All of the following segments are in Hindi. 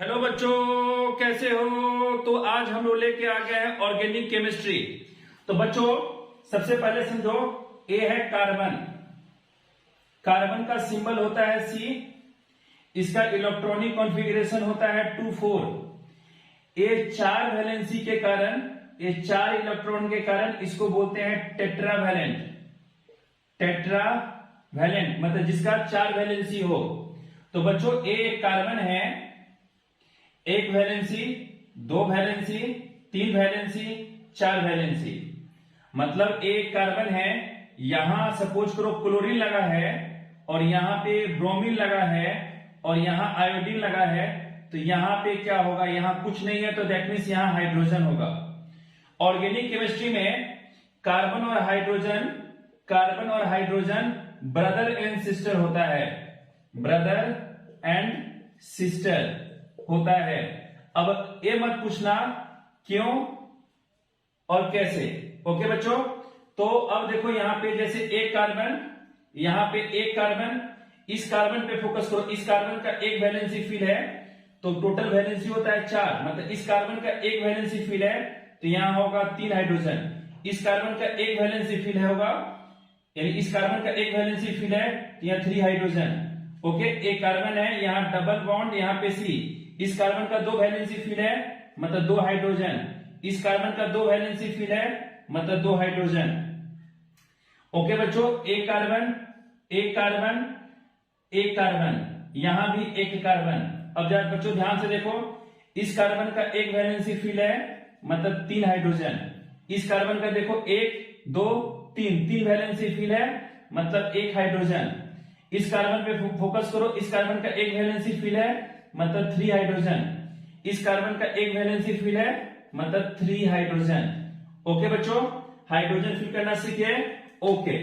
हेलो बच्चों, कैसे हो? तो आज हम लोग लेके आ गए हैं ऑर्गेनिक केमिस्ट्री। तो बच्चों सबसे पहले समझो, ए है कार्बन। कार्बन का सिंबल होता है सी। इसका इलेक्ट्रॉनिक कॉन्फ़िगरेशन होता है 2 4। ये 4 वैलेंसी के कारण, ये 4 इलेक्ट्रॉन के कारण इसको बोलते हैं टेट्रावैलेंट। टेट्रावैलेंट मतलब जिसका 4 वैलेंसी हो। तो बच्चों ए एक कार्बन है, 1 वैलेंसी, 2 वैलेंसी, 3 वैलेंसी, 4 वैलेंसी। मतलब एक कार्बन है, यहां सपोज करो क्लोरीन लगा है और यहां पे ब्रोमीन लगा है और यहां आयोडीन लगा है। तो यहां पे क्या होगा? यहां कुछ नहीं है तो दैट मीन्स यहां हाइड्रोजन होगा। ऑर्गेनिक केमिस्ट्री में कार्बन और हाइड्रोजन ब्रदर एंड सिस्टर होता है। ब्रदर एंड सिस्टर होता है। अब ये मत पूछना क्यों और कैसे। ओके बच्चों, तो अब देखो यहां पे जैसे एक कार्बन, यहां पे एक कार्बन, इस कार्बन पे फोकस करो। इस कार्बन का 1 वैलेंसी फील है तो टोटल वैलेंसी होता है 4। मतलब इस कार्बन का 1 वैलेंसी फील है तो यहां होगा 3 हाइड्रोजन। इस कार्बन का 1 वैलेंसी फील है होगा, यानी इस कार्बन का 1 वैलेंसी फील है तो यहां 3 हाइड्रोजन। ओके, एक कार्बन है, यहां डबल बॉन्ड, यहां पे सी। इस कार्बन का 2 वैलेंसी फील है मतलब 2 हाइड्रोजन। इस कार्बन का 2 वैलेंसी फील है मतलब 2 हाइड्रोजन। ओके बच्चों, एक कार्बन, एक कार्बन, एक कार्बन, यहां भी एक कार्बन। अब जरा बच्चों ध्यान से देखो, इस कार्बन का 1 वैलेंसी फील है मतलब 3 हाइड्रोजन। इस कार्बन का देखो 1 2 3 वैलेंसी फील है मतलब 1 हाइड्रोजन। इस कार्बन पे फोकस करो, इस कार्बन का 1 वैलेंसी फील है मतलब 3 हाइड्रोजन। इस कार्बन का 1 वैलेंसी फील है मतलब 3 हाइड्रोजन। ओके बच्चों, हाइड्रोजन फिल करना सीखे। ओके,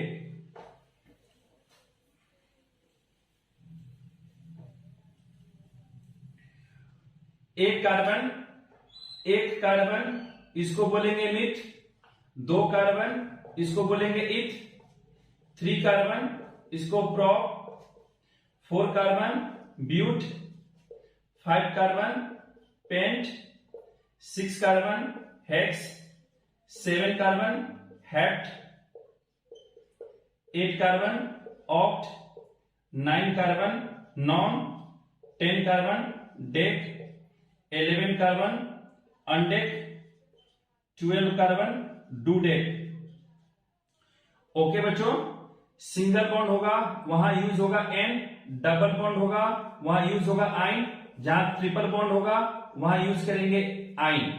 एक कार्बन इसको बोलेंगे मिथ, 2 कार्बन इसको बोलेंगे इथ, 3 कार्बन इसको prop, 4 carbon but, 5 carbon pent, 6 carbon hex, 7 carbon hept, 8 carbon oct, 9 carbon non, 10 carbon dec, 11 carbon undec, 12 carbon dodec. Okay बच्चों, सिंगल बॉन्ड होगा वहां यूज होगा एन, डबल बॉन्ड होगा वहां यूज होगा आइन, जहां ट्रिपल बॉन्ड होगा वहां यूज करेंगे आइन।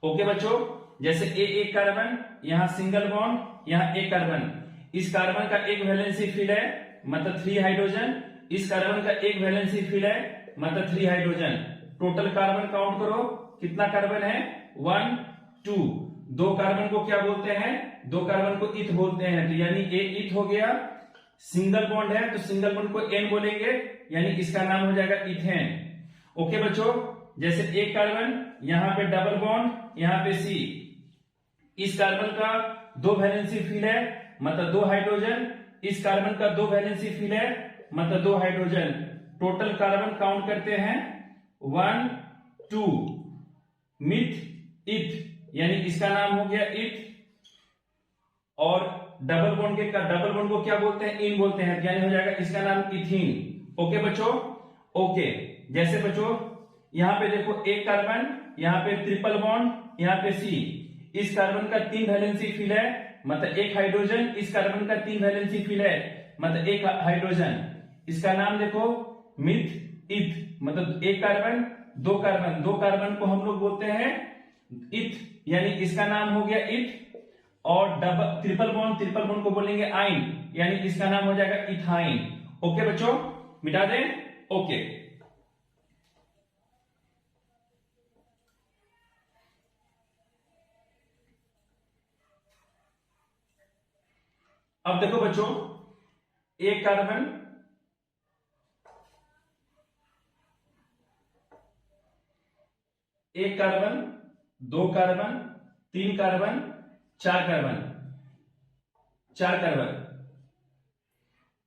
ओके बच्चों, जैसे एक कार्बन, यहां सिंगल बॉन्ड, यहां एक कार्बन। इस कार्बन का 1 वैलेंसी फील है मतलब 3 हाइड्रोजन। इस कार्बन का 1 वैलेंसी फील है मतलब 3 हाइड्रोजन। टोटल कार्बन काउंट करो, कितना कार्बन है? 1 2। 2 कार्बन को क्या बोलते हैं? 2 कार्बन को इथ बोलते हैं। तो यानी ए इथ हो गया। सिंगल बॉन्ड है तो सिंगल बॉन्ड को एन बोलेंगे, यानी इसका नाम हो जाएगा इथेन। ओके बच्चों, जैसे एक कार्बन, यहां पे डबल बॉन्ड, यहां पे सी। इस कार्बन का 2 वैलेंसी फील है मतलब 2 हाइड्रोजन। इस कार्बन का 2 वैलेंसी फील है मतलब 2 हाइड्रोजन। टोटल कार्बन काउंट करते हैं 1 2। मिथ इथ, यानी इसका नाम हो गया इथ। और डबल बॉन्ड को क्या बोलते हैं? इन बोलते हैं, यानी हो जाएगा इसका नाम इथीन। ओके बच्चों, ओके। जैसे बच्चों यहां पे देखो एक कार्बन, यहां पे ट्रिपल बॉन्ड, यहां पे सी। इस कार्बन का 3 वैलेंसी फील है मतलब 1 हाइड्रोजन। इस कार्बन का 3 वैलेंसी फील है मतलब 1 हाइड्रोजन। इसका नाम देखो मिथ इथ, मतलब एक कार्बन 2 कार्बन, 2 कार्बन को हम लोग बोलते हैं इथ, यानी इसका नाम हो गया इथ। और डबल ट्रिपल बॉन्ड को बोलेंगे आइन, यानी इसका नाम हो जाएगा इथाइन। ओके बच्चों, मिटा दें। ओके, अब देखो बच्चों, एक कार्बन, एक carbon, 2 carbon, 3 carbon, 4 carbon, 4 carbon,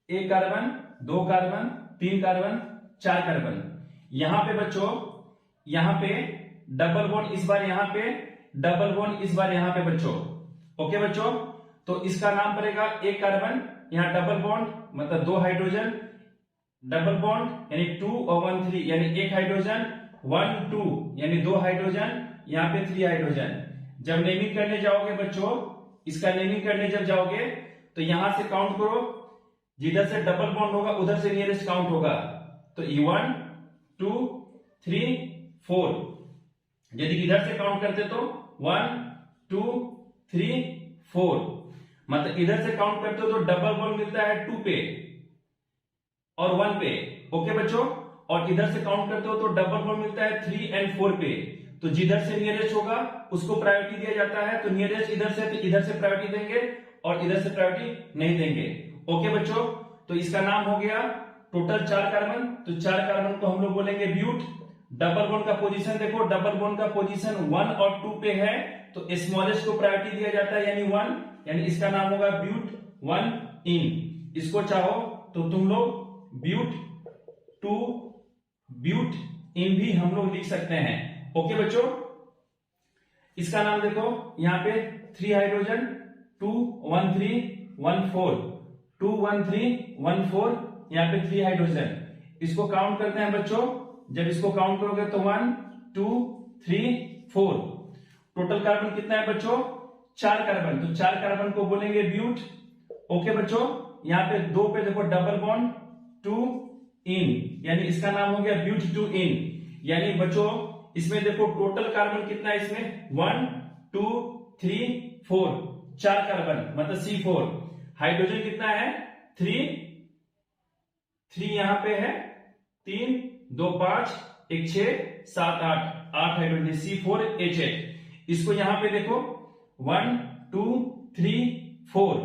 एक कार्बन, 2 कार्बन, 3 कार्बन, 4 कार्बन। यहां पे बच्चों यहां पे डबल बॉन्ड, इस बार यहां पे डबल बॉन्ड, इस बार यहां पे बच्चों। ओके बच्चों, तो इसका नाम पड़ेगा एक कार्बन, यहां डबल बॉन्ड मतलब 2 हाइड्रोजन, डबल बॉन्ड यानी 2 और 1 3 यानी एक हाइड्रोजन, 1 2 यानी 2 हाइड्रोजन, यहाँ पे 3 हाइड्रोजन। जब नेमिंग करने जाओगे बच्चों, इसका नेमिंग करने जब जाओगे तो यहां से काउंट करो, जिधर से डबल बॉन्ड होगा उधर से नियरेस्ट काउंट होगा। तो 1 2 3 4, यदि इधर से काउंट करते तो 1 2 3 4, मतलब इधर से काउंट करते हो तो डबल बॉन्ड मिलता है 2 पे और 1 पे। ओके बच्चों, और इधर से काउंट करते हो तो डबल बॉन्ड मिलता है 3 और 4 पे। तो जिधर से नियरेस्ट होगा उसको प्रायोरिटी दिया जाता है, तो नियरेस्ट इधर से तो इधर से प्रायोरिटी देंगे और इधर से प्रायोरिटी नहीं देंगे। ओके बच्चों, तो इसका नाम हो गया टोटल 4 कार्बन, तो 4 कार्बन को हम लोग बोलेंगे ब्यूट। डबल बॉन्ड का पोजीशन देखो, डबल बॉन्ड का पोजीशन 1 और 2 पे है, तो स्मॉलेस्ट को प्रायोरिटी दिया जाता है यानी 1, यानी इसका नाम होगा ब्यूट 1 इन। इसको चाहो तो तुम लोग ब्यूट 2 ब्यूट इन भी हम लोग लिख सकते हैं। ओके बच्चों, इसका नाम देखो, यहां पे 3 हाइड्रोजन 2 1 3 1 4, 2 1 3 1 4, यहां पे 3 हाइड्रोजन। इसको काउंट करते हैं बच्चों, जब इसको काउंट करोगे तो 1 2 3 4, टोटल कार्बन कितना है बच्चों? 4 कार्बन, तो 4 कार्बन को बोलेंगे ब्यूट। ओके बच्चों, यहां पे 2 पे देखो डबल बॉन्ड 2 इन, यानी इसका नाम हो गया ब्यूट 2 इन। यानी बच्चों इसमें देखो टोटल कार्बन कितना है, इसमें 1 2 3 4, 4 कार्बन मतलब C4। हाइड्रोजन कितना है? 3 यहां पे है, 3 2 5 1 6 7 8, 8 हाइड्रोजन C4H8। इसको यहां पे देखो 1 2 3 4,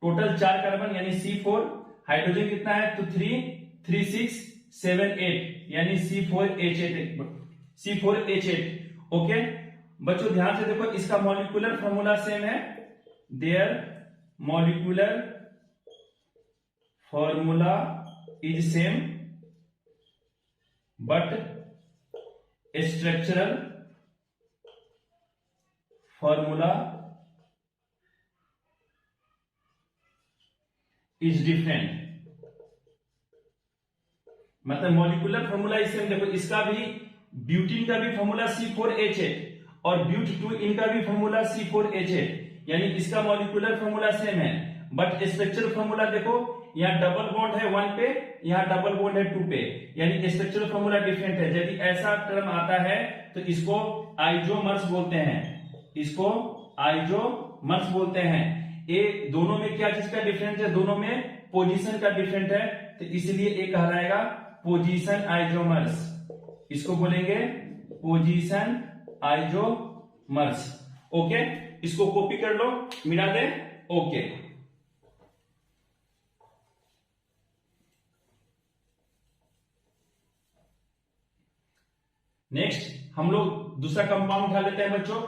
टोटल 4 कार्बन यानी C4। हाइड्रोजन कितना है? तो 3 3 6 7 8 यानी C4H8। ओके बच्चों, ध्यान से देखो, इसका मॉलिक्यूलर फॉर्मूला सेम है, their molecular formula is same but structural formula is different. मतलब मॉलिक्यूलर फॉर्मूला इसमें देखो, इसका भी ब्यूटीन का भी फॉर्मूला C4H8 और ब्यूट 2 इनका भी फॉर्मूला C4H8, यानी इसका मॉलिक्यूलर फॉर्मूला सेम है, बट स्ट्रक्चरल फॉर्मूला देखो, यहाँ डबल बॉन्ड है 1 पे, यहाँ डबल बॉन्ड है 2 पे, यानी स्ट्रक्चरल फॉर्मूला डिफरेंट है। यदि ऐसा टर्म आता है तो इसको आइसोमर्स बोलते हैं, इसको आइसोमर्स बोलते हैं। ये दोनों में क्या चीज का डिफरेंस है? दोनों में पोजीशन का डिफरेंट है, तो इसलिए ये कहलाएगा पोजीशन आइसोमर्स। इसको बोलेंगे पोजीशन आइसोमर्स। ओके, इसको कॉपी कर लो, मिटा दे। ओके, नेक्स्ट हम लोग दूसरा कंपाउंड उठा लेते हैं बच्चों।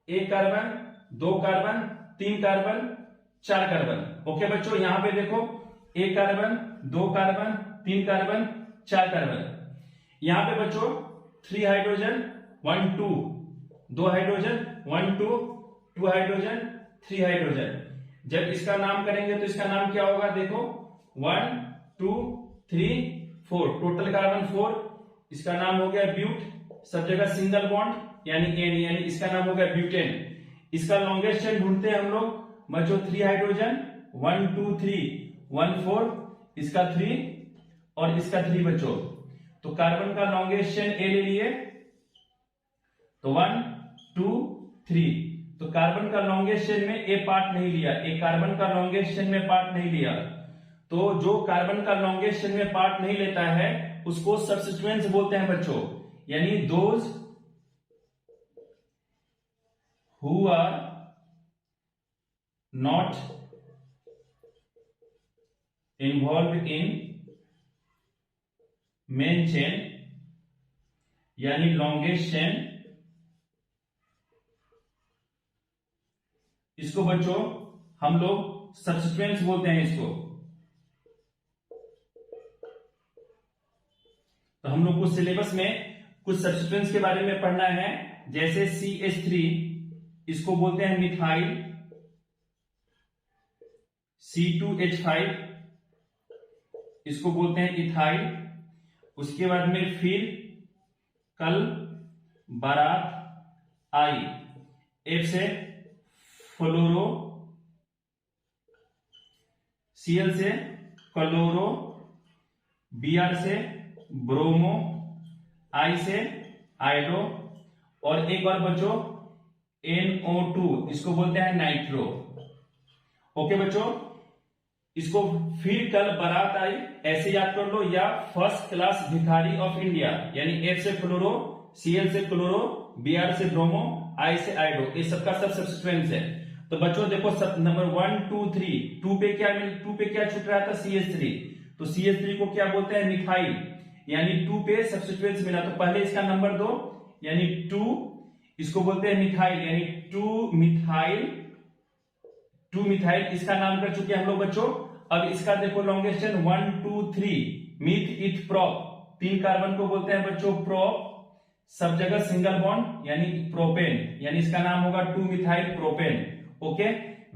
1 carbon 2 carbon 3 carbon 4 carbon. Okay बच्चों, यहां पे देखो 1 कार्बन 2 कार्बन 3 कार्बन 4 कार्बन। यहां पे बच्चों 3 हाइड्रोजन 1 2, 2 हाइड्रोजन 1 2, 2 हाइड्रोजन 3 हाइड्रोजन। जब इसका नाम करेंगे तो इसका नाम क्या होगा? देखो 1 2 3 4, टोटल कार्बन 4। इसका नाम हो गया ब्यूट, सब जगह सिंगल बॉन्ड यानी एन, यानी इसका नाम हो गया ब्यूटेन। इसका लॉन्गेस्ट चेन ढूंढते हैं हम लोग बच्चों, 3 हाइड्रोजन 1 2 3 1 4, इसका 3 और इसका 3 बच्चों। तो कार्बन का लॉन्गेस्ट चेन ए ले लिए, तो 1 2 3, तो कार्बन का लॉन्गेस्ट चेन में ए पार्ट नहीं लिया, एक कार्बन का लॉन्गेस्ट चेन में पार्ट नहीं लिया। तो जो कार्बन का लॉन्गेस्ट चेन में पार्ट नहीं लेता है उसको सबस्टिट्यूएंट्स बोलते हैं बच्चों, यानी those who are not involved in main chain यानी लॉन्गेस्ट चेन, इसको बच्चों हम लोग सबस्टिट्यूएंट्स बोलते हैं इसको। तो हम लोग को सिलेबस में कुछ सब्स्टिट्यूएंट्स के बारे में पढ़ना है, जैसे CH3 इसको बोलते हैं मिथाइल, C2H5 इसको बोलते हैं इथाइल, उसके बाद में फिर कल, बारात, आई, F से फ्लोरो, Cl से क्लोरो, Br से ब्रोमो, I से आइड्रो, और एक बार बच्चों NO2 इसको बोलते हैं नाइट्रो। ओके बच्चों, इसको फिर कल बारात आई ऐसे याद कर लो, या फर्स्ट क्लास भिखारी ऑफ इंडिया, यानी F से फ्लोरो, Cl से क्लोरो, Br से ब्रोमो, I से आइड्रो, ये सबका सब सब्स्टिट्यूएंट्स है। तो बच्चों देखो सब नंबर 1 2 3, 2 पे क्या छूट रहा था, CH3, तो CH3 को क्या बोलते हैं, मिथाइल, यानी 2 पे सब्स्टिट्यूएंट्स मिला, तो पहले इसका नंबर दो, यानी 2, इसको बोलते हैं मिथाइल, यानी 2 मिथाइल इसका नाम कर चुके हम लोग बच्चों। अब इसका देखो longest chain 1 2 3, myth eth prop, 3 carbon को बोलते हैं बच्चों प्रोप, सब जगह सिंगल बॉन्ड यानी प्रोपेन, यानी इसका नाम होगा 2 methyl propane. Okay,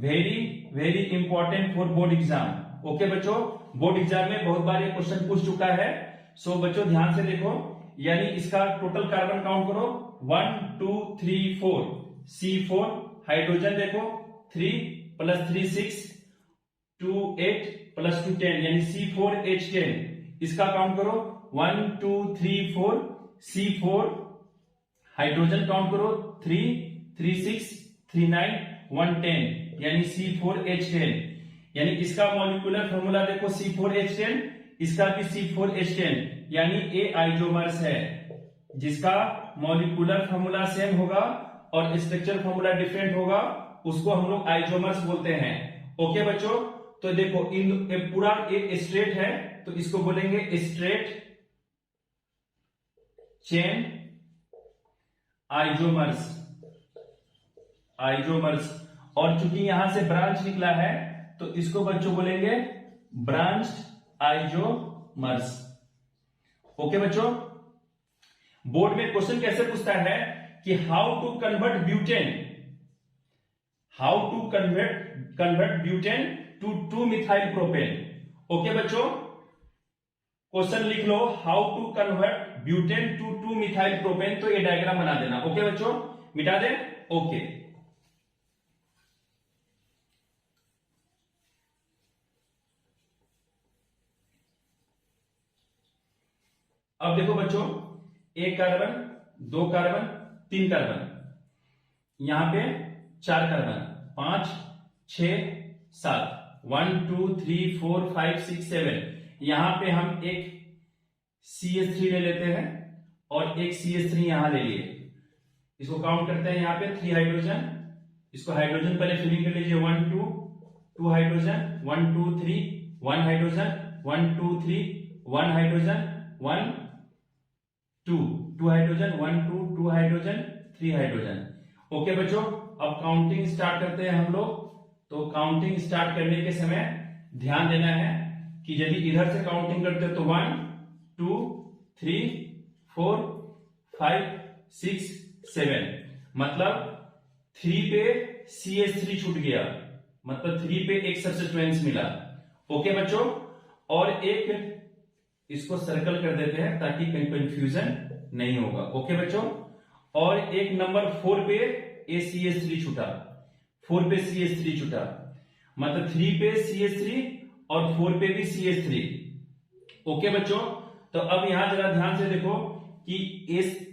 very very important for board exam. Okay बच्चों, बोर्ड एग्जाम में बहुत बार ये क्वेश्चन पूछ चुका है। सो बच्चों ध्यान से देखो, यानी इसका टोटल कार्बन काउंट करो 1 2 3 4, C4, हाइड्रोजन देखो 3 + 3 6, 2 8 + 2 10, यानी C4H10, इसका काउंट करो 1 2 3 4, C4, हाइड्रोजन काउंट करो 3 3 6 3 9 1 10, यानी C4H10, यानी इसका मॉलिक्यूलर फॉर्मूला देखो C4H10, इसका भी C4H10, यानी ए आइसोमर्स है, जिसका मॉलिक्यूलर फॉर्मूला सेम होगा और स्ट्रक्चर फॉर्मूला डिफरेंट होगा, उसको हम लोग आइसोमर्स बोलते हैं। ओके बच्चों, तो देखो इन पूरा एक स्ट्रेट है, तो इसको बोलेंगे स्ट्रेट चेन आइसोमर्स, और चूंकि यहां से ब्रांच निकला है तो इसको बच्चों बोलेंगे ब्रांच्ड आइसोमर्स। ओके बच्चों, बोर्ड में क्वेश्चन कैसे पूछता है कि how to convert butane to 2 methyl propane. Okay बच्चों, क्वेश्चन लिख लो, how to convert butane to 2 methyl propane, तो ये डायग्राम बना देना। ओके बच्चों, मिटा दे। ओके, अब देखो बच्चों, 1 कार्बन, 2 कार्बन, 3 कार्बन, यहां पे 4 कार्बन, 5 6 7, 1 2 3 4 5 6 7, यहां पे हम एक CH3 ले लेते हैं और एक CH3 यहां ले लिए, इसको काउंट करते हैं, यहां पे 3 हाइड्रोजन, इसको हाइड्रोजन पहले फिलिंग कर लीजिए, 1 2 hydrogen, 1 2 3 1 hydrogen, 1 2 3 1 hydrogen, 1 2 hydrogen, 1 2 2 hydrogen, 3 hydrogen. Okay बच्चों, अब काउंटिंग स्टार्ट करते हैं हम लोग। तो काउंटिंग स्टार्ट करने के समय ध्यान देना है कि यदि इधर से काउंटिंग करते हो तो 1 2 3 4 5 6 7, मतलब 3 पे CH3 छूट गया, मतलब 3 पे एक सब्स्टिट्यूएंट्स मिला। ओके बच्चों, और एक इसको सर्कल कर देते हैं ताकि कहीं कंफ्यूजन नहीं होगा। ओके बच्चों, और एक नंबर 4 पे CH3 छूटा, 4 पे CH3 छूटा, मतलब 3 पे CH3 और 4 पे भी CH3। ओके बच्चों, तो अब यहां जरा ध्यान से देखो कि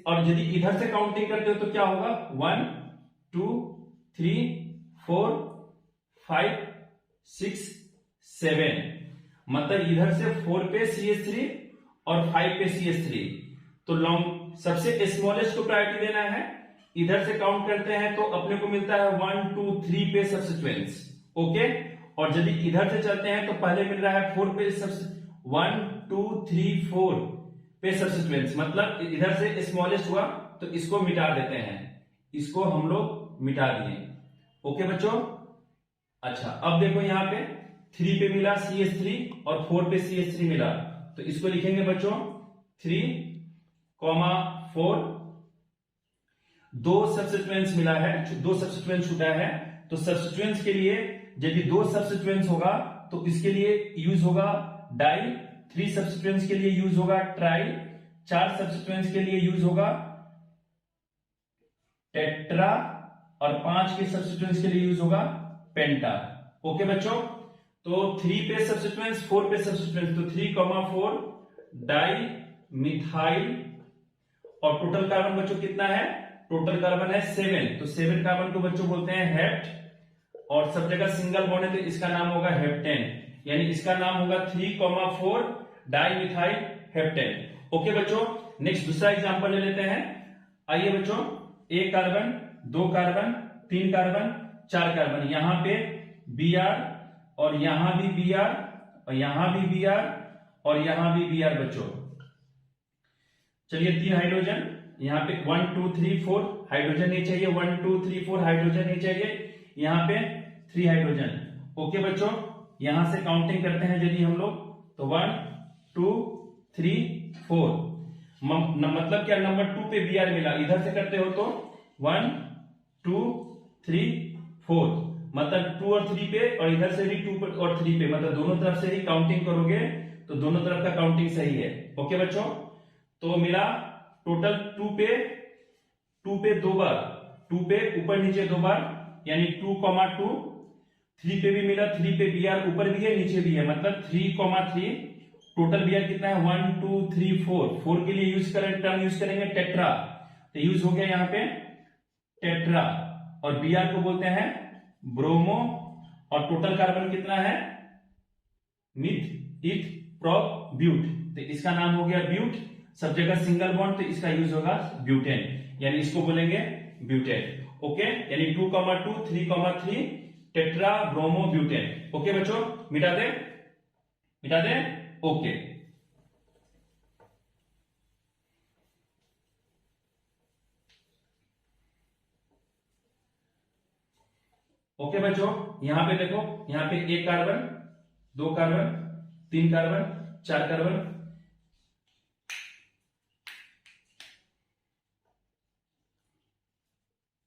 और यदि इधर से काउंटिंग करते हो तो क्या होगा, 1 2 3 4 5 6 7, मतलब इधर से 4 पे CH3 और 5 पे CH3, तो लॉन्ग सबसे स्मॉलेस्ट को प्रायोरिटी देना है। इधर से काउंट करते हैं तो अपने को मिलता है 1 2 3 पे सब्स्टिट्यूएंट्स। ओके, और यदि इधर से चलते हैं तो पहले मिल रहा है 4 पे 1 2 3 4 पे सब्स्टिट्यूएंट्स, मतलब इधर से स्मॉलेस्ट हुआ तो इसको मिटा देते हैं, इसको हम लोग मिटा दिए। ओके बच्चों, अच्छा अब देखो यहां पे 3 पे मिला CH3 और 4 पे CH3 मिला, तो इसको लिखेंगे बच्चों 3, 4, दो सब्स्टिट्यूएंट्स मिला है, दो सब्स्टिट्यूएंट्स छूटा है, तो सब्स्टिट्यूएंट्स के लिए यदि दो सब्स्टिट्यूएंट्स होगा तो इसके लिए यूज होगा डाई, 3 सब्स्टिट्यूएंट्स के लिए यूज होगा ट्राई, 4 सब्स्टिट्यूएंट्स के लिए यूज होगा टेट्रा और 5 के सब्स्टिट्यूएंट्स के लिए यूज होगा पेंटा। ओके बच्चों, तो 3 पे सब्स्टिट्यूएंट्स, 4 पे सब्स्टिट्यूएंट्स, तो 3,4 डाई मिथाइल और टोटल कार्बन बच्चों कितना है, टोटल कार्बन है 7, तो 7 कार्बन को बच्चों बोलते हैं हेप्ट, और सब जगह सिंगल बॉन्ड है तो इसका नाम होगा हेप्टेन, यानी इसका नाम होगा 3,4 डाई मिथाइल हेप्टेन। ओके बच्चों, नेक्स्ट दूसरा एग्जांपल ले लेते हैं। आइए बच्चों, 1 कार्बन, 2 कार्बन, 3 कार्बन, 4 कार्बन, यहां पे Br और यहां भी Br और यहां भी Br और यहां भी Br बच्चों। चलिए 3 हाइड्रोजन, यहाँ पे 1 2 3 4 हाइड्रोजन नहीं चाहिए, 1 2 3 4 हाइड्रोजन नहीं चाहिए, यहाँ पे 3 हाइड्रोजन। ओके बच्चों, यहां से काउंटिंग करते हैं यदि हम लोग, तो 1 2 3 4, मतलब क्या, नंबर 2 पे Br मिला, इधर से करते हो तो 1 2 3 4, मतलब 2 और 3 पे, और इधर से भी 2 और 3 पे, मतलब दोनों तरफ से ही काउंटिंग करोगे तो दोनों तरफ का काउंटिंग सही है। ओके बच्चों, तो मिला टोटल 2 पे 2 बार, 2 पे ऊपर नीचे 2 बार, यानी 2,2, 3 पे भी मिला, 3 पे Br ऊपर भी है नीचे भी है, मतलब 3,3, टोटल Br कितना है 1 2 3 4 के लिए यूज करें, टर्म यूज करेंगे टेट्रा, तो यूज हो गया यहाँ पे टेट्रा, और Br को बोलते हैं ब्रोमो, और टोटल कार्बन कितना है मिथ इथ प्रोप ब्यूट, तो इसका नाम हो गया ब्यूट, सब जगह सिंगल बॉन्ड तो इसका यूज होगा ब्यूटेन, यानी इसको बोलेंगे ब्यूटेन। ओके, यानी 2,2 3,3 टेट्रा ब्रोमो ब्यूटेन। ओके बच्चों, मिटा दे ओके। ओके बच्चों, यहां पे देखो, यहां पे 1 carbon, 2 carbon, 3 carbon, 4 carbon,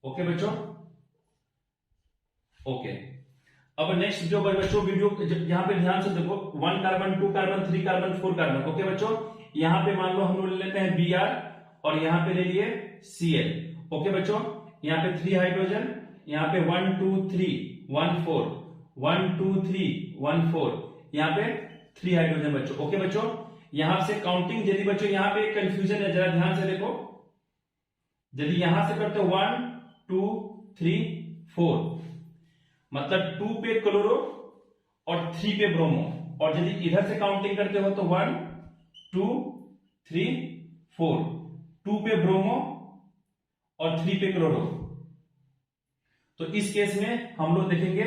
okay बच्चों। ओके, अब नेक्स्ट जो बच्चों वीडियो यहां पे ध्यान से देखो, 1 carbon, 2 carbon, 3 carbon, 4 carbon. Okay बच्चों, यहां पे मान लो हम लोग ले लेते हैं Br और यहां पे ले लिए Cl। ओके बच्चों, यहां पे 3 हाइड्रोजन, यहां पे 1 2 3 1 4 1 2 3 1 4, यहां पे 3 हाइड्रोजन बच्चों। ओके बच्चों, यहां से काउंटिंग, यदि बच्चों यहां पे कंफ्यूजन है, जरा ध्यान से देखो, यदि यहां से करते 1 2 3 4, मतलब 2 पे क्लोरो और 3 पे ब्रोमो, और यदि इधर से काउंटिंग करते हो तो 1 2 3 4, 2 पे ब्रोमो और 3 पे क्लोरो, तो इस केस में हम लोग देखेंगे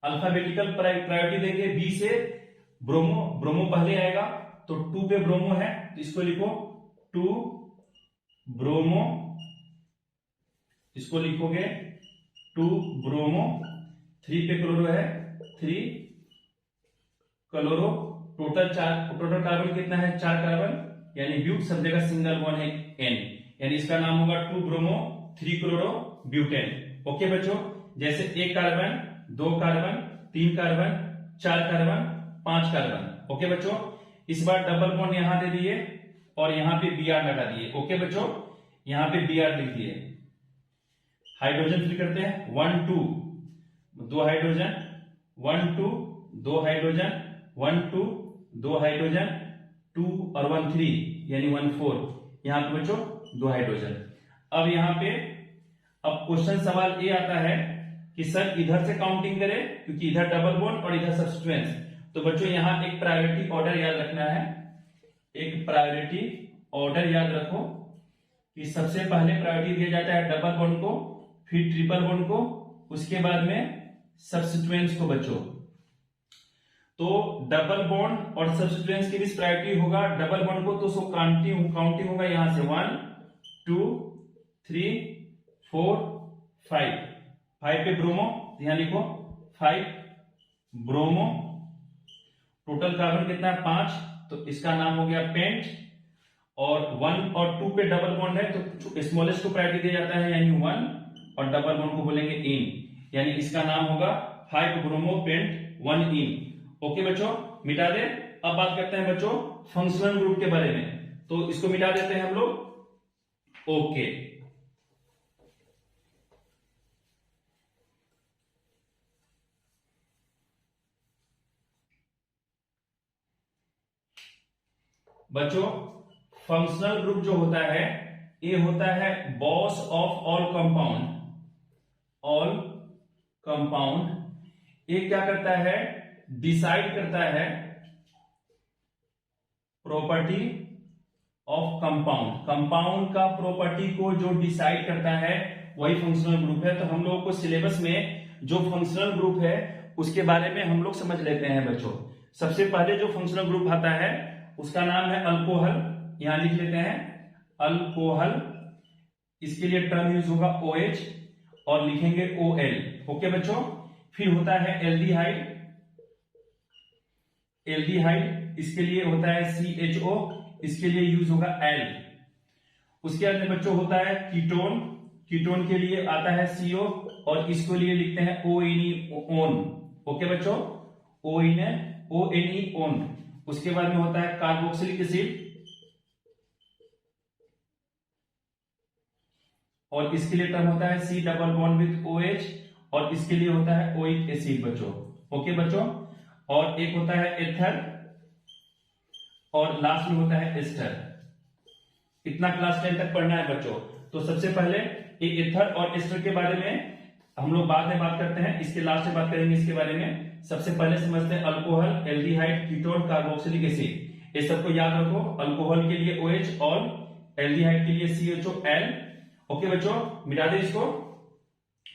अल्फाबेटिकल प्रायोरिटी देंगे, बी से ब्रोमो पहले आएगा, तो 2 पे ब्रोमो है तो इसको लिखो 2 ब्रोमो, इसको लिखोगे 2 ब्रोमो, 3 पे क्लोरो है 3 क्लोरो, टोटल कार्बन कितना है 4 कार्बन, यानी ब्यूट, सब जगह सिंगल बॉन्ड है N, यानी इसका नाम होगा 2 ब्रोमो 3 क्लोरो ब्यूटेन। ओके बच्चों, जैसे 1 carbon, 2 carbon, 3 carbon, 4 carbon, 5 carbon. Okay बच्चों, इस बार डबल बॉन्ड यहां दे दिए और यहां पे Br लगा दिए। ओके बच्चों, यहां पे Br लिख दिए, हाइड्रोजन फिल करते हैं, 1 2 2 हाइड्रोजन, 1 2 2 हाइड्रोजन, 1 2 2 हाइड्रोजन, 2 और 1 3, यानी 1 4, यहां पे बच्चों 2 हाइड्रोजन। अब यहां पे अब क्वेश्चन सवाल ये आता है कि सर इधर से काउंटिंग करें, क्योंकि इधर डबल बॉन्ड और इधर सब्स्टिट्यूएंट्स, तो बच्चों यहां एक प्रायोरिटी ऑर्डर याद रखना है, एक प्रायोरिटी ऑर्डर याद रखो कि सबसे पहले प्रायोरिटी दिया जाता है डबल बॉन्ड को, फिर ट्रिपल बॉन्ड को, उसके बाद में सब्स्टिट्यूएंट्स को बच्चों। तो डबल बॉन्ड और सब्स्टिट्यूएंट्स के बीच प्रायोरिटी होगा, डबल बॉन्ड को तो सो काउंटिंग होगा यहां से 1 2 3 4 5, 5 पे ब्रोमो, यहां लिखो 5 ब्रोमो, टोटल कार्बन कितना है 5, तो इसका नाम हो गया पेंट, और 1 और 2 पे डबल बॉन्ड है तो स्मॉलेस्ट को प्रायोरिटी दिया जाता है, यानी 1, और डबल बॉन्ड को बोलेंगे इन, यानी इसका नाम होगा 5 ब्रोमो पेंट 1 इन। ओके बच्चों, मिटा दे। अब बात करते हैं बच्चों फंक्शनल ग्रुप के बारे में, तो इसको मिटा देते हैं हम लोग। ओके, बच्चों फंक्शनल ग्रुप जो होता है ये होता है boss of all compound. All compound ये क्या करता है, डिसाइड करता है प्रॉपर्टी ऑफ कंपाउंड। कंपाउंड का प्रॉपर्टी को जो डिसाइड करता है वही फंक्शनल ग्रुप है। तो हम लोगों को सिलेबस में जो फंक्शनल ग्रुप है उसके बारे में हम लोग समझ लेते हैं बच्चों। सबसे पहले जो फंक्शनल ग्रुप आता है उसका नाम है अल्कोहल, यहां लिख लेते हैं अल्कोहल। इसके लिए टर्म यूज होगा OH और लिखेंगे OL। ओके बच्चों, फिर होता है एल्डिहाइड। एल्डिहाइड इसके लिए होता है CHO, इसके लिए यूज होगा L। उसके बाद में बच्चों होता है कीटोन। कीटोन के लिए आता है CO और इसके लिए लिखते हैं ONE। ओके बच्चों, ONE। उसके बाद में होता है कार्बोक्सिलिक एसिड और इसके लिए टर्म होता है C double bond with OH और इसके लिए होता है ओइक एसिड बच्चों। ओके बच्चों, और एक होता है एथर और लास्ट में होता है एस्टर। इतना क्लास 10 तक पढ़ना है बच्चों। तो सबसे पहले एथर और एस्टर के बारे में हम लोग बाद में बात करते हैं, इसके लास्ट में बात करेंगे इसके बारे में। सबसे पहले समझते हैं alcohol, aldehyde, ketone, carboxylic acid. ये सबको याद रखो। अल्कोहल के लिए OH और एल्डिहाइड के लिए CHO L। ओके बच्चों, मिटा दे इसको।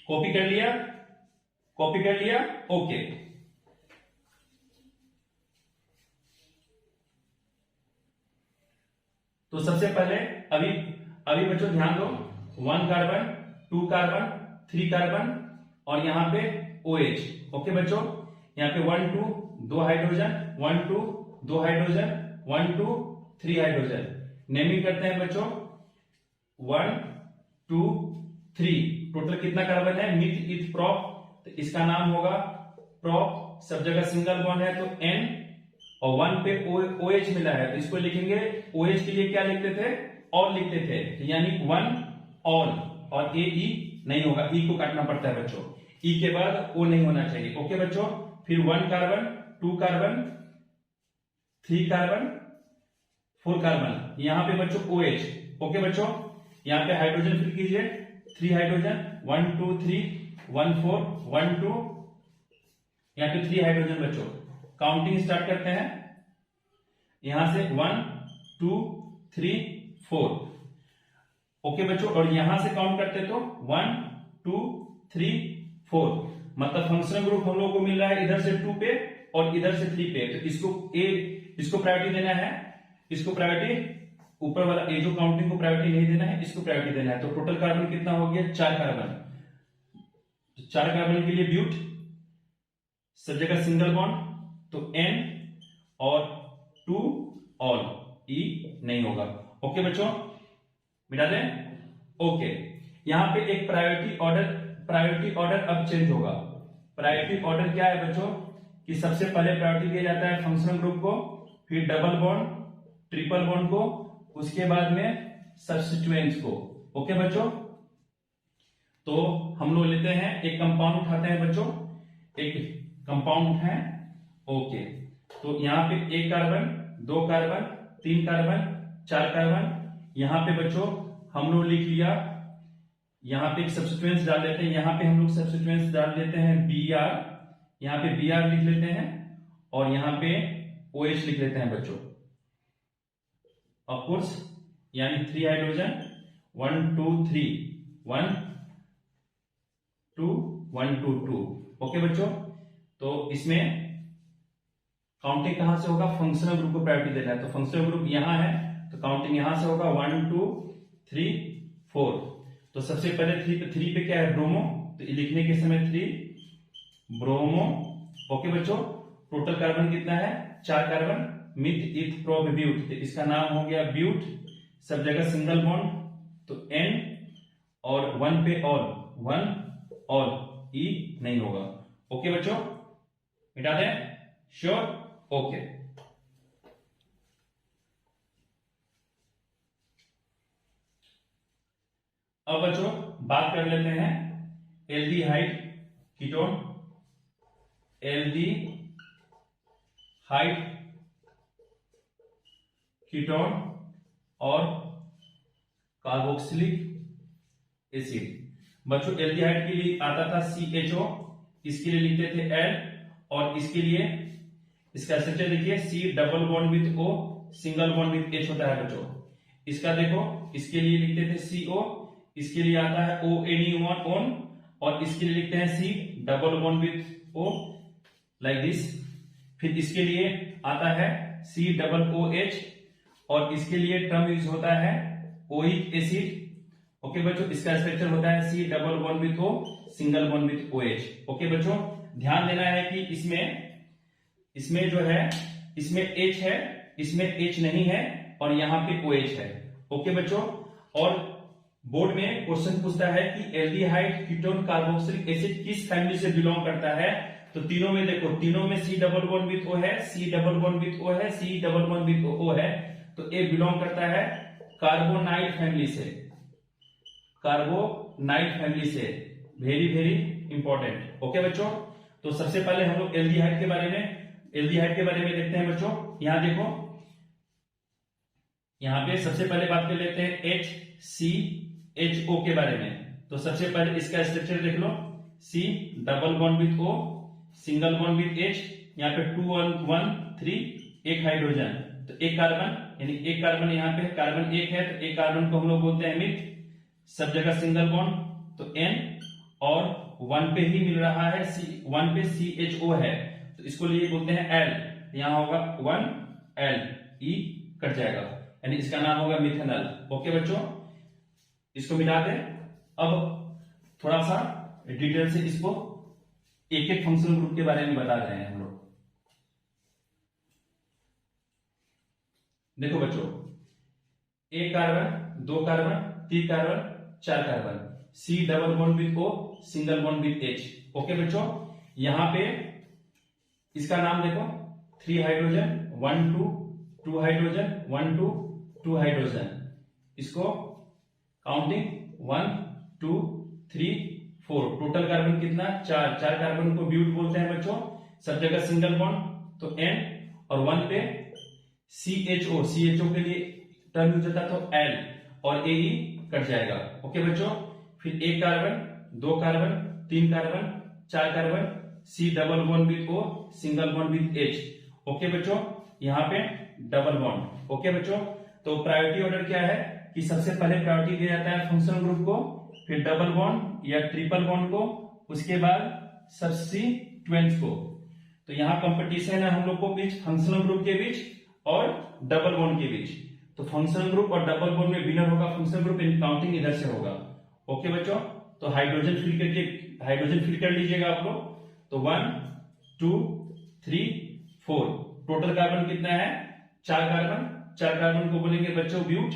कॉपी कर लिया? कॉपी कर लिया? ओके। तो सबसे पहले अभी बच्चों ध्यान दो, 1 कार्बन, 2 कार्बन, 3 कार्बन और यहां पे OH। ओके बच्चों, यहां पे 1 2 2 हाइड्रोजन, 1 2 2 हाइड्रोजन, 1 2 3 हाइड्रोजन। नेमिंग करते हैं बच्चों, 1 2 3। टोटल कितना कार्बन है? मिथ इथ प्रोप, तो इसका नाम होगा प्रोप। सब जगह सिंगल बॉन्ड है तो N और 1 पे OH मिला है तो इसको लिखेंगे OH के लिए क्या लिखते थे? और लिखते थे, यानी 1 ऑल। और AE नहीं होगा, E को काटना पड़ता है बच्चों। E के बाद O नहीं होना चाहिए। ओके बच्चों, फिर 1 कार्बन, 2 कार्बन, 3 कार्बन, 4 कार्बन, यहां पे बच्चों OH। ओके बच्चों, यहां पे हाइड्रोजन फिल कीजिए, 3 हाइड्रोजन, 1 2 3 1 4 1 2, यहां पे 3 हाइड्रोजन बच्चों। काउंटिंग स्टार्ट करते हैं यहां से 1 2 3 4। ओके बच्चों, और यहां से काउंट करते तो 1 2 3 4। मतलब फंक्शनल ग्रुप हम लोग को मिल रहा है इधर से 2 पे और इधर से 3 पे। तो इसको प्रायोरिटी देना है, इसको प्रायोरिटी, ऊपर वाला ए जो काउंटिंग को प्रायोरिटी नहीं देना है, इसको प्रायोरिटी देना है। तो टोटल कार्बन कितना हो गया? 4 कार्बन। 4 कार्बन के लिए ब्यूट, सब जगह सिंगल बॉन्ड तो N और 2 ऑल, E नहीं होगा। ओके बच्चों, मिटा दें? ओके, यहां पे एक प्रायोरिटी ऑर्डर अब चेंज होगा। प्रायोरिटी ऑर्डर क्या है बच्चों कि सबसे पहले प्रायोरिटी दिया जाता है फंक्शनल ग्रुप को, फिर डबल बॉन्ड, ट्रिपल बॉन्ड को, उसके बाद में सब्स्टिट्यूएंट्स को। ओके बच्चों, तो हम लोग लेते हैं एक कंपाउंड उठाते हैं बच्चों, एक कंपाउंड है। ओके, तो यहां पे 1 कार्बन, 2 कार्बन, 3 कार्बन, 4 कार्बन। यहां पे बच्चों हम लोग लिख लिया, यहां पे एक सब्स्टिट्यूएंट्स डाल देते हैं, यहां पे हम लोग सब्स्टिट्यूएंट्स डाल देते हैं Br, यहां पे Br लिख लेते हैं और यहां पे OH लिख लेते हैं बच्चों। ऑफ कोर्स, यानी 3 हाइड्रोजन, 1 2 3 1 2 1 2 2। ओके बच्चों, तो इसमें काउंटिंग कहां से होगा? फंक्शनल ग्रुप को प्रायोरिटी देना है, तो फंक्शनल ग्रुप यहां है तो काउंटिंग यहां से होगा 1 2 3 4। तो सबसे पहले 3 पे क्या है? ब्रोमो, तो लिखने के समय 3 ब्रोमो। ओके बच्चों, टोटल कार्बन कितना है? 4 carbon, meth eth prop but, तो इसका नाम हो गया ब्यूट, सब जगह सिंगल बॉन्ड, तो N और 1 पे और E नहीं होगा। ओके बच्चों, मिटा दें? श्योर? ओके। अब बच्चों बात कर लेते हैं एल्डिहाइड कीटोन, एल्डिहाइड कीटोन और कार्बोक्सिलिक एसिड। बच्चों एल्डिहाइड के लिए आता था CHO, इसके लिए लिखते थे L, और इसके लिए इसका स्ट्रक्चर देखिए C double bond with O single bond with H होता है बच्चों। इसका देखो, इसके लिए लिखते थे CO, इसके लिए आता है ONE1 ON, और इसके लिए लिखते हैं C double bond with O like this. फिर इसके लिए आता है C डबल OH, और इसके लिए टर्म यूज होता है ओइक एसिड। ओके बच्चों, इसका स्ट्रक्चर होता है C double bond with O single bond with OH। Okay बच्चों, ध्यान देना है कि इसमें जो है, इसमें H है, इसमें H नहीं है, और यहाँ पे OH है। ओके बच्चों, और बोर्ड में क्वेश्चन पूछता है कि एल्डिहाइड कीटोन कार्बोक्सिलिक एसिड किस फैमिली से बिलोंग करता है, तो तीनों में देखो, तीनों में C double bond with O है, C double bond with O है, C double bond with O है, तो ये बिलोंग करता है कार्बोनाइड फैमिली से, कार्बोनाइड फैमिली से। Very very important. ओके बच्चों, तो सबसे पहले हम लोग एल्डिहाइड के बारे में देखते हैं बच्चों। यहां देखो, यहां पे सबसे पहले बात कर लेते हैं HCHO के बारे में। तो सबसे पहले इसका स्ट्रक्चर देख लो, C double bond with O single bond with H, यहाँ पे 2 1 3, एक हाइड्रोजन, तो एक कार्बन, यानी एक कार्बन, यहाँ पे कार्बन एक है, तो एक कार्बन को हम लोग बोलते हैं मिथ, सब जगह सिंगल बॉन्ड, तो N, और 1 पे ही मिल रहा है, 1 पे CHO है, तो इसको लिए बोलते हैं L, यहाँ होगा 1 L, E कट जाएगा, यानी इसका नाम होगा मिथेनॉल। ओके बच्चों, इसको मिटा दें। अब थोड़ा सा डिटेल से इसको एक एक फंक्शनल ग्रुप के बारे में बता रहे हैं हम लोग। देखो बच्चों, एक कार्बन, दो कार्बन, तीन कार्बन, चार carbon, C double bond with O single bond with H। Okay बच्चों, यहां पे इसका नाम देखो, 3 हाइड्रोजन, 1 2 हाइड्रोजन, 1 2 हाइड्रोजन, इसको काउंटिंग 1 2 3 4, टोटल कार्बन कितना, 4 कार्बन को ब्यूट बोलते हैं बच्चों, सब जगह सिंगल बॉन्ड, तो N, और 1 पे CHO के लिए टर्म यूज होता है, तो L, और AE कट जाएगा। ओके बच्चों, फिर एक कार्बन, दो कार्बन, तीन कार्बन, चार carbon, C double bond with O single bond with H। Okay बच्चों, यहाँ पे डबल बॉन्ड। ओके बच्चों, तो प्रायोरिटी ऑर्डर क्या है कि सबसे पहले प्रायोरिटी दिया जाता है फंक्शनल ग्रुप को, फिर डबल बॉन्ड या ट्रिपल बॉन्ड को, उसके बाद सब्स्टिट्यूएंट्स को। तो यहाँ कंपटीशन है हम लोग को बीच, फंक्शनल ग्रुप के बीच और डबल बॉन्ड के बीच। तो फंक्शनल ग्रुप और डबल बॉन्ड में विनर होगा फंक्शनल ग्रुप, इन काउंटिंग इधर से होगा। ओके बच्चों, तो हाइड्रोजन फिल कर लीजिएगा आप लोग। तो 1 2 3 4, टोटल कार्बन कितना है, 4 कार्बन को बोलेंगे बच्चों ब्यूट।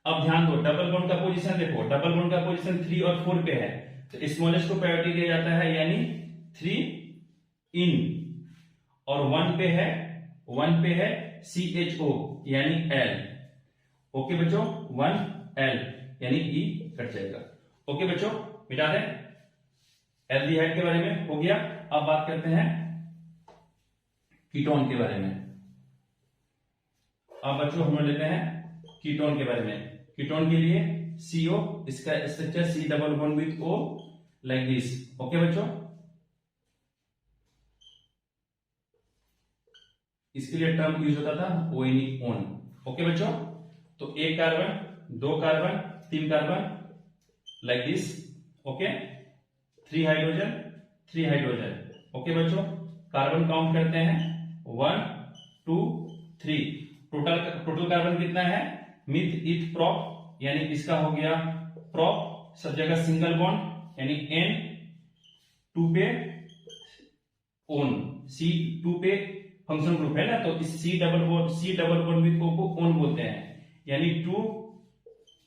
अब ध्यान दो, डबल बॉन्ड का पोजीशन देखो, डबल बॉन्ड का पोजीशन 3 और 4 पे है, तो स्मॉलेस्ट को प्रायोरिटी दिया जाता है, यानी 3 इन, और 1 पे है CHO यानी L। ओके बच्चों, 1 L यानी E कट जाएगा। ओके बच्चों, मिटा दें। एल्डिहाइड के बारे में हो गया। अब बात करते हैं कीटोन के बारे में। अब बच्चों हम लोग लेते हैं कीटोन के बारे में। कीटोन के लिए CO, इसका structure C double bond with O like this. Okay बच्चों, इसके लिए टर्म यूज होता था ONE-ON। ओके बच्चों, तो एक कार्बन, दो कार्बन, तीन carbon like this. Okay, 3 hydrogen. Okay बच्चों, कार्बन काउंट करते हैं 1 2 3, टोटल कार्बन कितना है, मिथ इथ प्रोप, यानी इसका हो गया प्रोप, सब जगह सिंगल बॉन्ड, यानी N 2 पे ON, C 2 पे फंक्शन ग्रुप है ना, तो इस C double bond with O को ओन बोलते हैं, यानी टू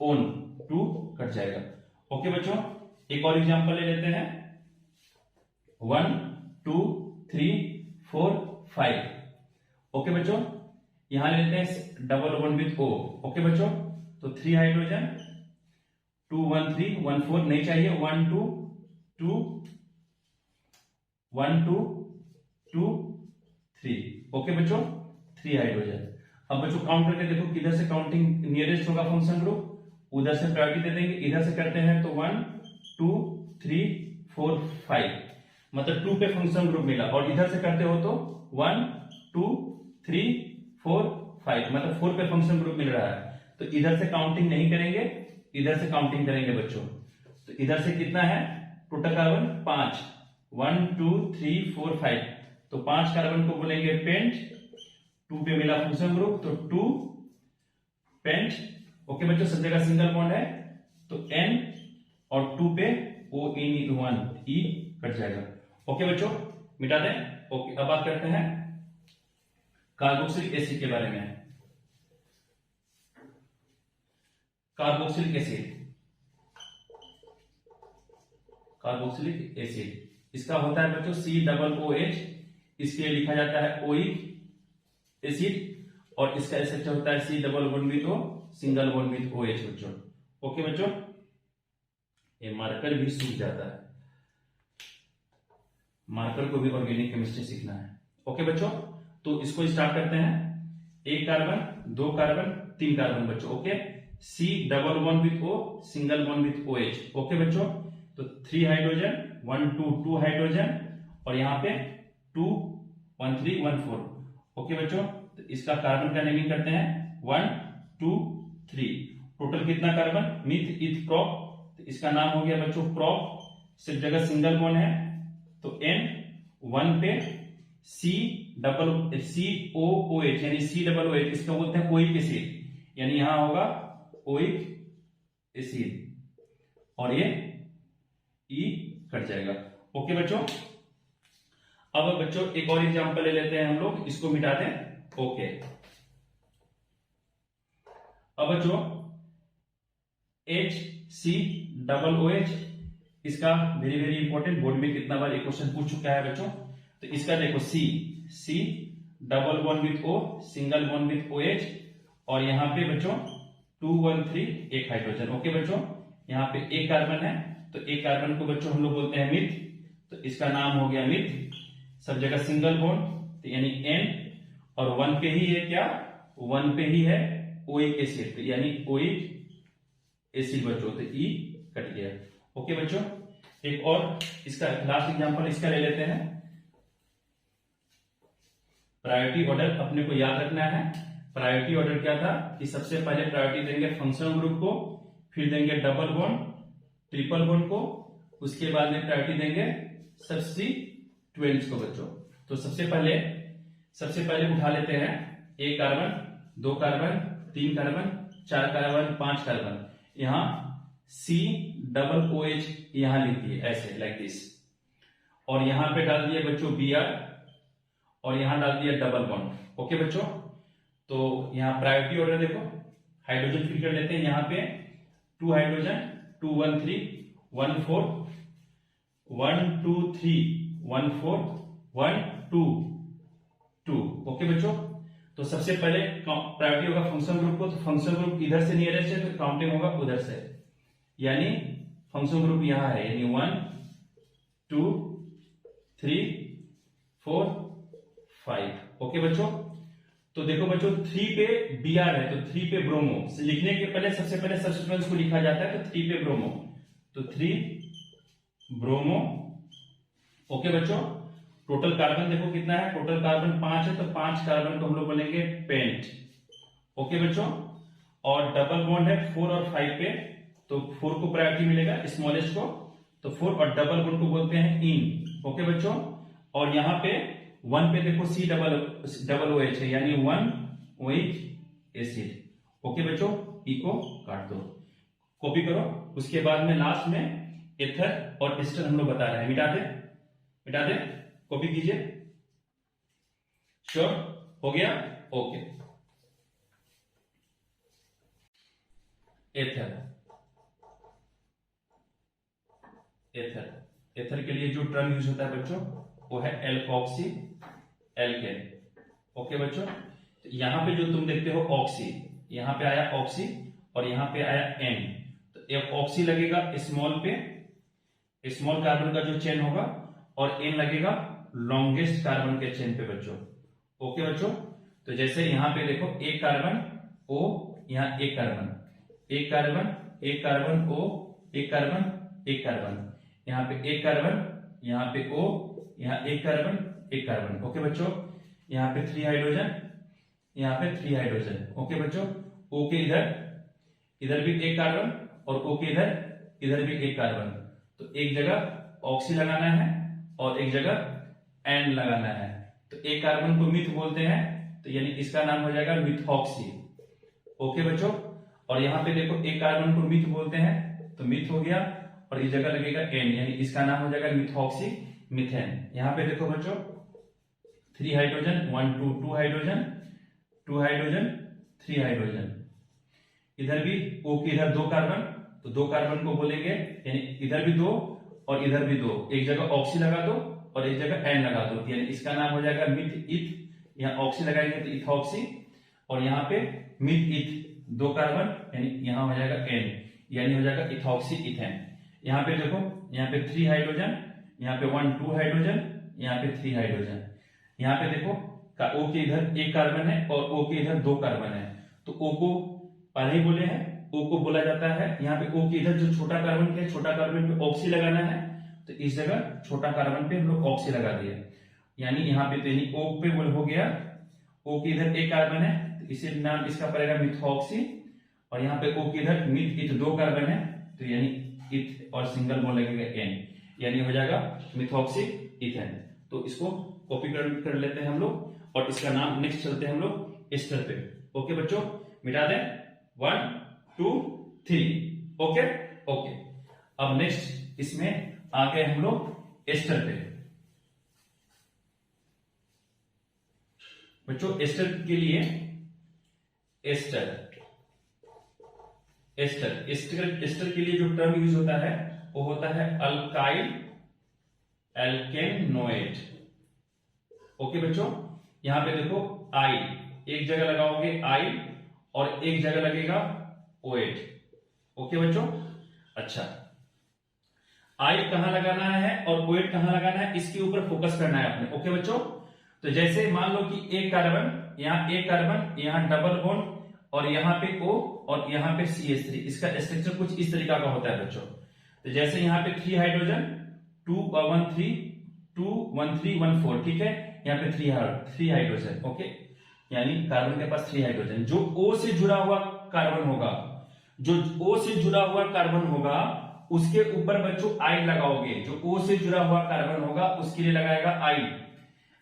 ओन, टू कट जाएगा। ओके बच्चों, एक और एग्जांपल ले लेते हैं, 1 2 3 4 5। ओके बच्चों, यहां ले लेते हैं double bond with O। Okay बच्चों, तो 3 हाइड्रोजन, 2 1 3 1 4 नहीं चाहिए, 1 2 2 1 2 2 3। ओके बच्चों, 3 हाइड्रोजन। अब बच्चों काउंट करके देखो किधर से काउंटिंग नियरेस्ट होगा फंक्शन ग्रुप, उधर से प्रायोरिटी दे देंगे। इधर से करते हैं तो 1 2 3 4 5, मतलब 2 पे फंक्शन ग्रुप मिला, और इधर से करते हो तो 1 2 3 4 5, मतलब 4 पे फंक्शन ग्रुप मिल रहा है। तो इधर से काउंटिंग नहीं करेंगे, इधर से काउंटिंग करेंगे बच्चों। तो इधर से कितना है टोटल कार्बन 5, 1 2 3 4 5, तो 5 कार्बन को बोलेंगे पेंट, 2 पे मिला फंक्शन ग्रुप तो 2 पेंट। ओके बच्चों, सब जगह सिंगल बॉन्ड है तो N, और 2 पे ONE1 E कट जाएगा। ओके बच्चों, मिटा दें। ओके, अब बात करते हैं कार्बोक्सिलिक एसिड के बारे में। कार्बोक्सिलिक एसिड इसका होता है बच्चों COOH, इसके लिए लिखा जाता है ओइक एसिड, और इसका स्ट्रक्चर होता है C double bond with O single bond with OH बच्चों। ओके बच्चों, ये मार्कर भी सूख जाता है, मार्कर को भी ऑर्गेनिक केमिस्ट्री सीखना है। ओके बच्चों, तो इसको स्टार्ट करते हैं, 1 कार्बन 2 कार्बन 3 कार्बन बच्चों। Okay, C double bond with O single bond with OH। Okay बच्चों, तो 3 हाइड्रोजन 1 2 2 हाइड्रोजन, और यहाँ पे 2 1 3 1 4। ओके बच्चों, तो इसका कार्बन का नेमिंग करते हैं 1 2 3। टोटल कितना कार्बन, मिथ इथ प्रोप, तो इसका नाम हो गया बच्चों प्रोप, सिर्फ जगह सिंगल बॉन्ड है तो N, 1 पे COOH यानी C डबल OH, इसका बोलते हैं ओइक एसिड, यानी यहां होगा ओइक एसिड, और ये E कट जाएगा। ओके बच्चों, अब बच्चों एक और एग्जांपल ले लेते हैं हम लोग, इसको मिटा दें। ओके, अब बच्चों HC डबल OH, इसका वेरी वेरी इंपॉर्टेंट, बोर्ड में कितना बार एक क्वेश्चन पूछ चुका है बच्चों। तो इसका देखो C double bond with O single bond with OH, और यहाँ पे बच्चों 2 1 3 एक हाइड्रोजन। ओके बच्चों, यहाँ पे एक कार्बन है, तो एक कार्बन को बच्चों हम लोग बोलते हैं मिथ, तो इसका नाम हो गया मिथ, सब जगह सिंगल बॉन्ड, तो यानी N, और 1 पे ही है क्या, 1 पे ही है ओइक एसिड, यानी ओइक एसिड बच्चों, तो E कट गया। ओके बच्चों, एक और इसका लास्ट एग्जांपल इसका ले लेते हैं। प्रायोरिटी ऑर्डर अपने को याद रखना है। प्रायोरिटी ऑर्डर क्या था कि सबसे पहले प्रायोरिटी देंगे फंक्शनल ग्रुप को, फिर देंगे डबल बॉन्ड ट्रिपल बॉन्ड को, उसके बाद में प्रायोरिटी देंगे सब्स्टिट्यूएंट्स को बच्चों। तो सबसे पहले उठा लेते हैं 1 carbon 2 carbon 3 carbon 4 carbon 5 carbon, यहां C डबल OH यहां लिख दिए ऐसे लाइक दिस, और यहां पे डाल दिए बच्चों Br, और यहां डाल दिया डबल बॉन्ड। ओके बच्चों, तो यहां प्रायोरिटी ऑर्डर देखो, हाइड्रोजन फिल कर लेते हैं, यहां पे 2 हाइड्रोजन 2 1 3 1 4 1 2 3 1 4 1 2 2। ओके बच्चों, तो सबसे पहले प्रायोरिटी होगा फंक्शन ग्रुप को, तो फंक्शन ग्रुप इधर से नियरेस्ट है तो काउंटिंग होगा उधर से, यानी फंक्शन ग्रुप यहां है, यानी 1 2 3 4 5। ओके बच्चों, तो देखो बच्चों 3 पे Br है तो 3 पे ब्रोमो, लिखने के पहले सबसे पहले सब्स्टिट्यूएंट्स को लिखा जाता है, तो 3 पे ब्रोमो, तो 3 ब्रोमो। ओके बच्चों, टोटल कार्बन देखो कितना है, टोटल कार्बन 5 है, तो 5 कार्बन को हम लोग बोलेंगे पेंट। ओके बच्चों, और डबल बॉन्ड है 4 और 5 पे, तो 4 को प्रायोरिटी मिलेगा स्मॉलेस्ट को, तो 4, और डबल बॉन्ड को बोलते हैं इन। ओके बच्चों, और यहां पे 1 पे देखो C डबल OH है, यानी 1 ओइक एसिड। ओके बच्चों, E को काट दो, कॉपी करो, उसके बाद में लास्ट में एथर और एस्टर हम लोग बता रहे हैं, मिटा दे, कॉपी कीजिए, श्योर, हो गया, ओके। एथर, एथर, एथर के लिए जो टर्म यूज होता है बच्चों वो है एल्कोक्सी एल्केन। ओके बच्चों, तो यहां पे जो तुम देखते हो ऑक्सी, यहां पे आया ऑक्सी और यहां पे आया एन, तो एक ऑक्सी लगेगा स्मॉल पे, स्मॉल कार्बन का जो चेन होगा, और एन लगेगा लॉन्गेस्ट कार्बन के चेन पे बच्चों। ओके बच्चों, तो जैसे यहां पे देखो एक कार्बन ओ, यहां एक कार्बन, एक कार्बन, एक कार्बन ओ, एक कार्बन, एक कार्बन, यहां पे एक कार्बन, यहां पे ओ, यहां एक कार्बन, एक कार्बन। ओके बच्चों, यहां पे 3 हाइड्रोजन, यहां पे 3 हाइड्रोजन। ओके बच्चों, ओ के इधर भी एक कार्बन और ओ के इधर भी एक कार्बन, तो एक जगह ऑक्सी लगाना है और एक जगह एन लगाना है। तो एक कार्बन को मिथ बोलते हैं, तो यानी इसका नाम हो जाएगा मिथॉक्सी। ओके बच्चों, और यहां पे देखो एक कार्बन को मिथ बोलते हैं, तो मिथ हो गया, और इस जगह लगेगा एन, यानी इसका नाम हो जाएगा मिथॉक्सी मीथेन। यहां पे देखो बच्चों 3 हाइड्रोजन, 1 2 2 हाइड्रोजन, 2 हाइड्रोजन, 3 हाइड्रोजन, इधर भी ओ के इधर 2 कार्बन, तो 2 कार्बन को बोलेंगे, यानी इधर भी 2 और इधर भी 2, एक जगह ऑक्सी लगा दो और एक जगह एन लगा दो, यानी इसका नाम हो जाएगा मिथ इथ। यहाँ ऑक्सी लगाएंगे तो इथॉक्सी, और यहाँ पे मिथ इथ 2 कार्बन, यानी यहाँ हो जाएगा एन, यानी हो जाएगा इथॉक्सी इथेन। यहाँ पे देखो, यहाँ पे 3 हाइड्रोजन, यहाँ पे 1 2 हाइड्रोजन, यहाँ पे 3 हाइड्रोजन, यहाँ पे देखो ओ के इधर एक कार्बन है और ओ के इधर 2 कार्बन है, तो ओ को पहले ही बोले हैं, ओ को बोला जाता है, यहाँ पे ओ के इधर जो छोटा कार्बन है, छोटा कार्बन पे ऑक्सी लगाना है, तो इस जगह छोटा कार्बन पे हम लोग ऑक्सी लगा दिए, यानी यहाँ पे तो ओ पे हो गया, ओ के इधर एक कार्बन है, तो इसे नाम इसका पड़ेगा मिथॉक्सी, और यहाँ पे ओ के इधर मिथ इथ 2 कार्बन है, तो यानी इथ और सिंगल बोल लगेगा एन, यानी हो जाएगा मिथॉक्सी इथेन। तो इसको कॉपी कर लेते हैं हम लोग, और इसका नाम नेक्स्ट चलते हैं हम लोग एस्टर पे। ओके बच्चों, मिटा दें 1 2 3। ओके ओके, अब नेक्स्ट इसमें आ गए हम लोग एस्टर पे। बच्चों एस्टर के लिए एस्टर एस्टर एस्टर एस्टर के लिए जो टर्म यूज होता है वो होता है अल्काइल एल्केनोएट। ओके बच्चों, यहां पे देखो आई, एक जगह लगाओगे आई और एक जगह लगेगा ओएट। ओके बच्चों, अच्छा आई कहां लगाना है और ओएट कहां लगाना है, इसके ऊपर फोकस करना है अपने। ओके बच्चों, तो जैसे मान लो कि एक कार्बन, यहां एक कार्बन, यहां डबल बॉन्ड, और यहां पे O और यहां पे CH3, इसका स्ट्रक्चर कुछ इस तरीका का होता है बच्चों। तो जैसे यहां पे 3 हाइड्रोजन, 2 1 3 2 1 3 1 4, ठीक है, यहाँ पे 3 हाइड्रोजन। ओके, यानी कार्बन के पास 3 हाइड्रोजन। जो O से जुड़ा हुआ कार्बन होगा, जो O से जुड़ा हुआ कार्बन होगा उसके ऊपर बच्चों आई लगाओगे, जो O से जुड़ा हुआ कार्बन होगा उसके लिए लगाएगा आई,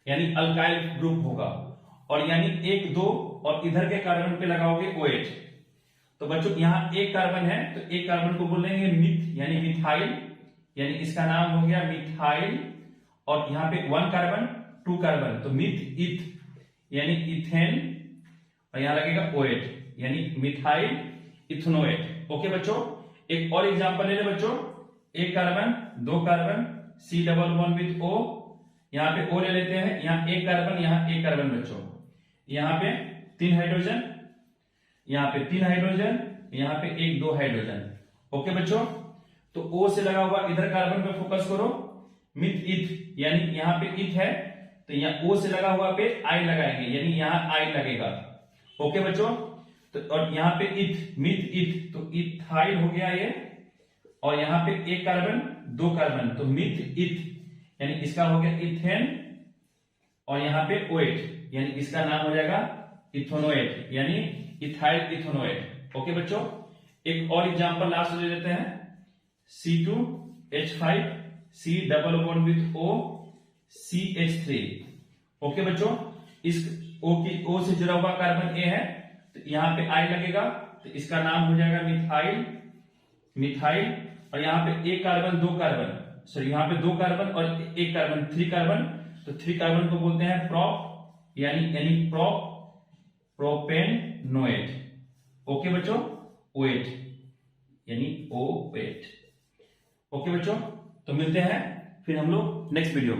यानी अल्काइल ग्रुप होगा, और यानी 1 2 और इधर के कार्बन पे लगाओगे OH। तो बच्चों यहां एक कार्बन है, तो एक कार्बन को बोलेंगे मिथ, यानी मिथाइल, यानी इसका नाम हो गया मिथाइल, और यहां पे 1 कार्बन 2 कार्बन, तो मिथ इथ यानी इथेन, और यहां लगेगा OH, यानी मिथाइल इथेनोएट। ओके बच्चों, एक और एग्जांपल ले ले बच्चों, एक carbon 2 carbon, C double bond with O, यहां पे O ले लेते हैं, यहां एक कार्बन, यहां एक कार्बन बच्चों, यहां पे 3 हाइड्रोजन, यहां पे 3 हाइड्रोजन, यहां पे 1 2 हाइड्रोजन। ओके बच्चों, तो O से लगा हुआ इधर कार्बन पे फोकस करो, मिथ इथ, यानी यहां पे इथ है, तो यहां O से लगा हुआ पे आई लगाएंगे, यानी यहां आई लगेगा। ओके बच्चों, तो और यहां पे इथ, मिथ इथ, तो इथाइल हो गया ये, और यहां पे एक कार्बन 2 कार्बन, तो मिथ इथ, यानी इसका हो गया इथेन, और यहां पे OH, यानी इसका नाम हो जाएगा इथेनोएट, यानी इथाइल इथेनोएट। ओके बच्चों, एक और एग्जांपल लास्ट ले लेते हैं, C2H5 C double bond with O CH3। Okay बच्चों, इस O से जुड़ा हुआ कार्बन A है, तो यहां पे I लगेगा, तो इसका नाम हो जाएगा मिथाइल मिथाइल, और यहां पे एक कार्बन 2 कार्बन, सॉरी यहां पे 2 कार्बन और एक कार्बन 3 कार्बन, तो 3 कार्बन को बोलते हैं प्रॉप, यानी प्रोपेनोएट। ओके बच्चों, ओएट यानी ओएट। ओके बच्चों, तो मिलते हैं फिर हम लोग नेक्स्ट वीडियो में।